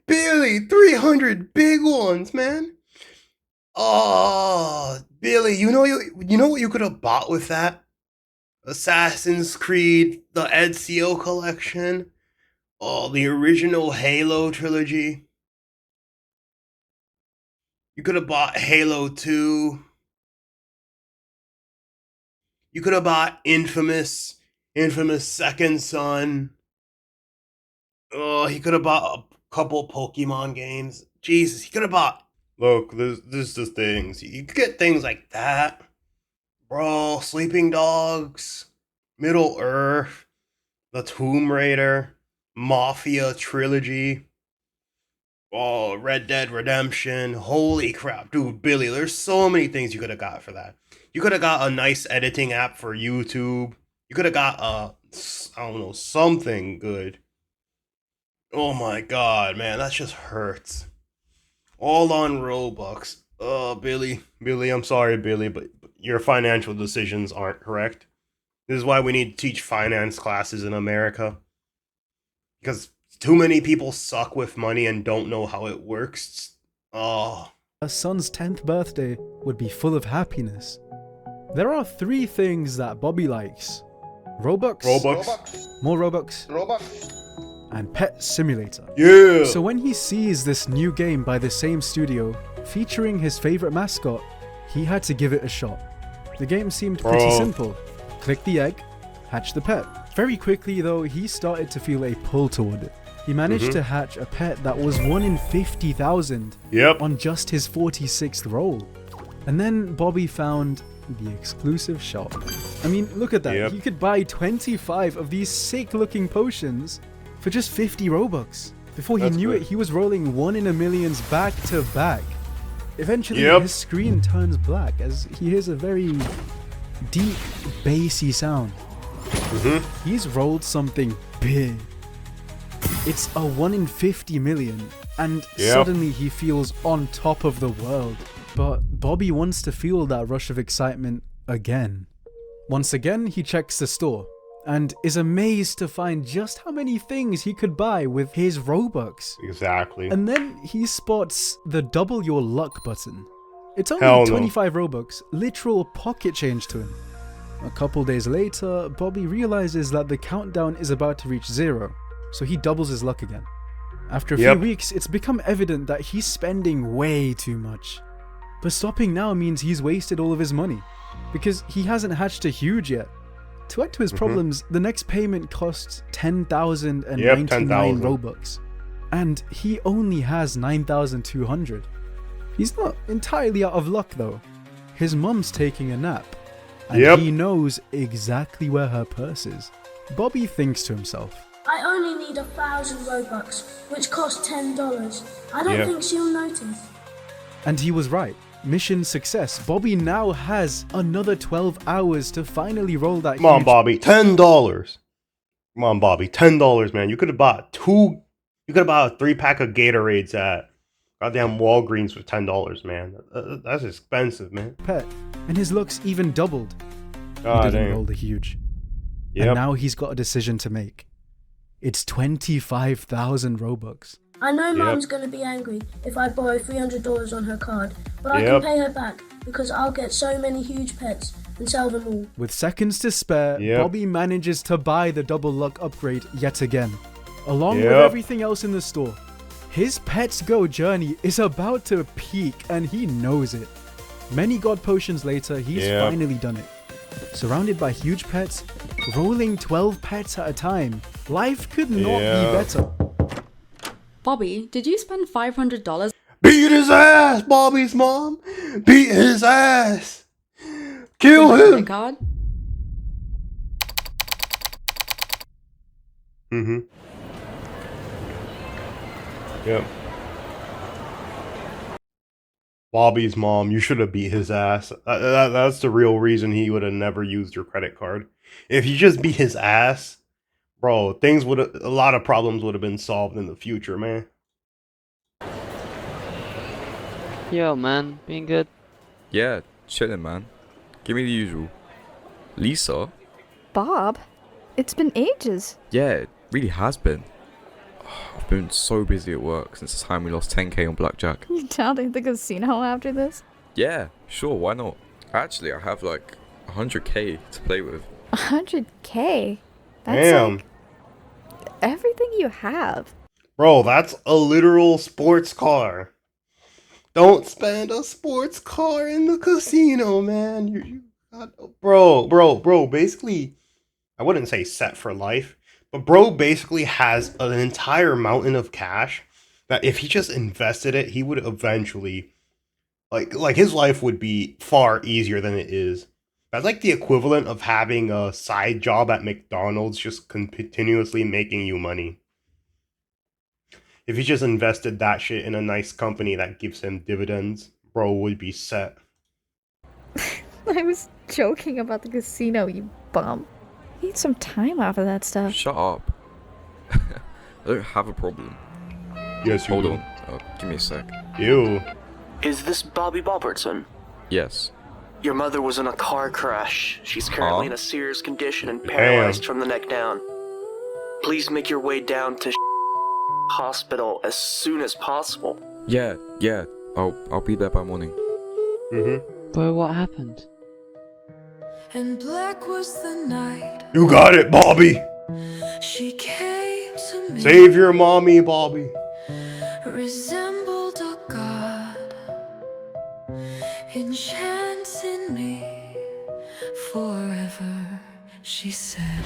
300 big ones, man. Oh, Billy, you know what you could have bought with that? Assassin's Creed, the Ezio collection. Oh, the original Halo trilogy. You could have bought Halo 2. You could have bought Infamous Second Son. Oh, he could have bought a couple Pokemon games. Jesus, he could have bought... Look, there's the things. You could get things like that. Bro, Sleeping Dogs, Middle Earth, the Tomb Raider, Mafia trilogy. Oh, Red Dead Redemption. Holy crap. Dude, Billy, there's so many things you could have got for that. You could have got a nice editing app for YouTube. You could have got I don't know, something good. Oh my god, man, that just hurts. All on Robux. Oh, Billy, I'm sorry, Billy, but your financial decisions aren't correct. This is why we need to teach finance classes in America. Because too many people suck with money and don't know how it works. Oh, her son's 10th birthday would be full of happiness. There are 3 things that Bobby likes: Robux, more Robux, and Pet Simulator. Yeah. So when he sees this new game by the same studio featuring his favorite mascot, he had to give it a shot. The game seemed pretty simple. Click the egg, hatch the pet. Very quickly though, he started to feel a pull toward it. He managed to hatch a pet that was 1 in 50,000 on just his 46th roll. And then Bobby found the exclusive shop. I mean, look at that. He could buy 25 of these sick looking potions for just 50 Robux. Before he knew it, he was rolling 1 in a millions back to back. Eventually, his screen turns black as he hears a very deep, bassy sound. He's rolled something big. It's a 1 in 50 million, and suddenly he feels on top of the world. But Bobby wants to feel that rush of excitement again. Once again, he checks the store and is amazed to find just how many things he could buy with his Robux. Exactly. And then he spots the double your luck button. It's only 25 Robux, literal pocket change to him. A couple days later, Bobby realizes that the countdown is about to reach 0, so he doubles his luck again. After a few weeks, it's become evident that he's spending way too much. But stopping now means he's wasted all of his money, because he hasn't hatched a huge yet. To add to his problems, the next payment costs 10,099 Robux, and he only has 9,200. He's not entirely out of luck though. His mum's taking a nap, and he knows exactly where her purse is. Bobby thinks to himself, I only need 1,000 Robux, which cost $10. I don't think she'll notice. And he was right. Mission success. Bobby now has another 12 hours to finally roll that. Come on, Bobby, $10. Come on, Bobby, $10, man. You could have bought 3-pack of Gatorades at goddamn Walgreens for $10, man. That's expensive, man. Pet, and his looks even doubled. He didn't roll the huge. And now he's got a decision to make. It's 25,000 Robux. I know Mum's gonna be angry if I borrow $300 on her card, but I can pay her back because I'll get so many huge pets and sell them all. With seconds to spare, Bobby manages to buy the double luck upgrade yet again, along with everything else in the store. His Pets Go journey is about to peak and he knows it. Many god potions later, he's finally done it. Surrounded by huge pets, rolling 12 pets at a time, life could not be better. Bobby, did you spend $500? Beat his ass, Bobby's mom! Beat his ass! Kill him! Card? Bobby's mom, you should have beat his ass. That's the real reason he would have never used your credit card. If you just beat his ass, bro, a lot of problems would have been solved in the future, man. Yo, man, being good? Yeah, chilling, man. Give me the usual. Lisa? Bob? It's been ages. Yeah, it really has been. I've been so busy at work since the time we lost 10k on blackjack. You down to the casino after this? Yeah, sure, why not? Actually, I have like 100k to play with. 100k? That's like everything you have. Bro, that's a literal sports car. Don't spend a sports car in the casino, man. Bro, basically, I wouldn't say set for life, but bro basically has an entire mountain of cash that if he just invested it, he would eventually, like his life would be far easier than it is. That's like the equivalent of having a side job at McDonald's just continuously making you money. If he just invested that shit in a nice company that gives him dividends, bro would be set. I was joking about the casino, you bum. Need some time off of that stuff. Shut up. I don't have a problem. Yes, you Hold do. on. Give me a sec. Ew. Is this Bobby Bobbertson? Yes. Your mother was in a car crash. She's currently in a serious condition and paralyzed from the neck down. Please make your way down to hospital as soon as possible. Yeah, I'll be there by morning. Bro, what happened? And black was the night. You got it, Bobby. She came to me. Save your mommy, Bobby. Resembled a god, enchanting me forever, she said.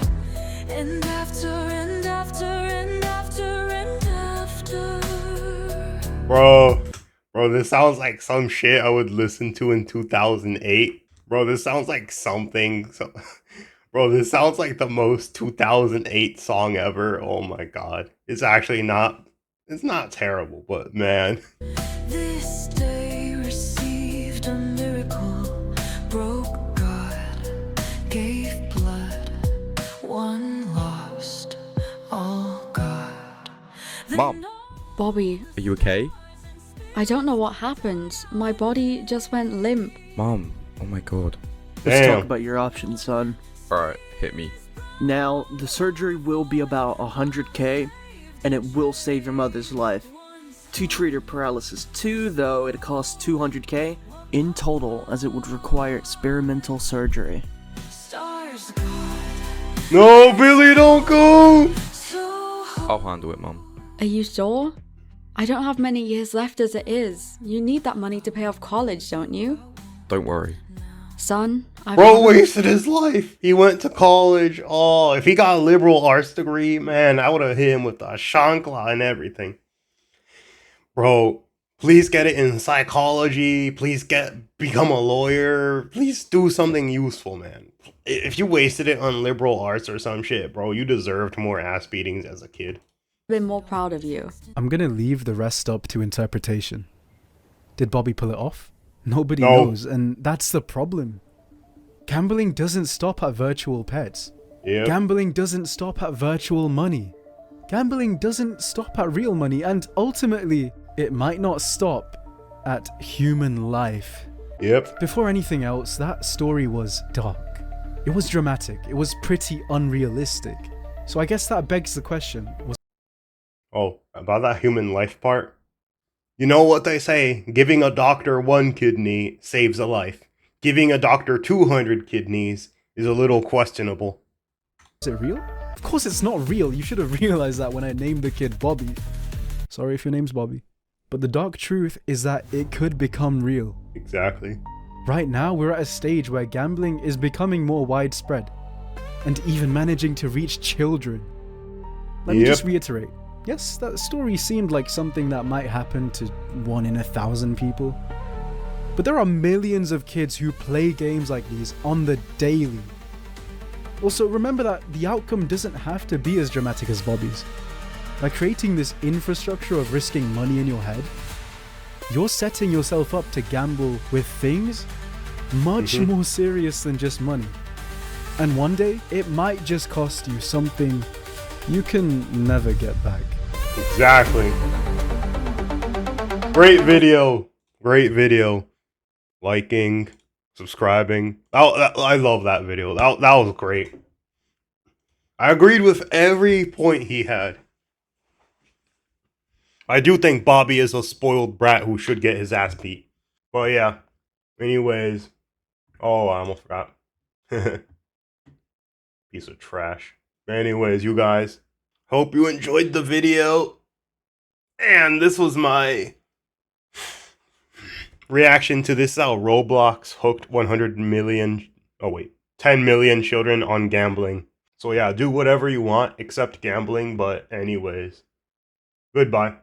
And after, and after, and after, and after. Bro, this sounds like some shit I would listen to in 2008. Bro, this sounds like something. Bro, this sounds like the most 2008 song ever. Oh my god. It's actually not. It's not terrible, but man. This day received a miracle. Broke God, gave blood. One lost, all God. Mom, Bobby, are you okay? I don't know what happened. My body just went limp. Mom, oh my god. Let's talk about your options, son. Alright, hit me. Now, the surgery will be about 100K, and it will save your mother's life. To treat her paralysis 2, though, it costs 200K in total, as it would require experimental surgery. No, Billy, don't go! I'll handle it, Mom. Are you sure? I don't have many years left as it is. You need that money to pay off college, don't you? Don't worry. Son, Bro wasted his life. He went to college. Oh, if he got a liberal arts degree, man, I would have hit him with a shankla and everything. Bro, please get it in psychology. Please become a lawyer. Please do something useful, man. If you wasted it on liberal arts or some shit, bro, you deserved more ass beatings as a kid. Been more proud of you. I'm gonna leave the rest up to interpretation. Did Bobby pull it off? Nobody knows, and that's the problem. Gambling doesn't stop at virtual pets. Yep. Gambling doesn't stop at virtual money. Gambling doesn't stop at real money, and ultimately, it might not stop at human life. Yep. Before anything else, that story was dark. It was dramatic. It was pretty unrealistic. So I guess that begs the question. Oh, about that human life part? You know what they say, giving a doctor 1 kidney saves a life. Giving a doctor 200 kidneys is a little questionable. Is it real? Of course it's not real. You should have realized that when I named the kid Bobby. Sorry if your name's Bobby. But the dark truth is that it could become real. Exactly. Right now, we're at a stage where gambling is becoming more widespread. And even managing to reach children. Let me just reiterate. Yes, that story seemed like something that might happen to 1 in 1,000 people. But there are millions of kids who play games like these on the daily. Also, remember that the outcome doesn't have to be as dramatic as Bobby's. By creating this infrastructure of risking money in your head, you're setting yourself up to gamble with things much more serious than just money. And one day, it might just cost you something you can never get back. Exactly. Great video. Great video. Liking, subscribing. I love that video. That was great. I agreed with every point he had. I do think Bobby is a spoiled brat who should get his ass beat. But yeah. Anyways. Oh, I almost forgot. Piece of trash. Anyways, you guys. Hope you enjoyed the video. And this was my reaction to this Roblox hooked 100 million. Oh wait. 10 million children on gambling. So yeah, do whatever you want except gambling. But anyways. Goodbye.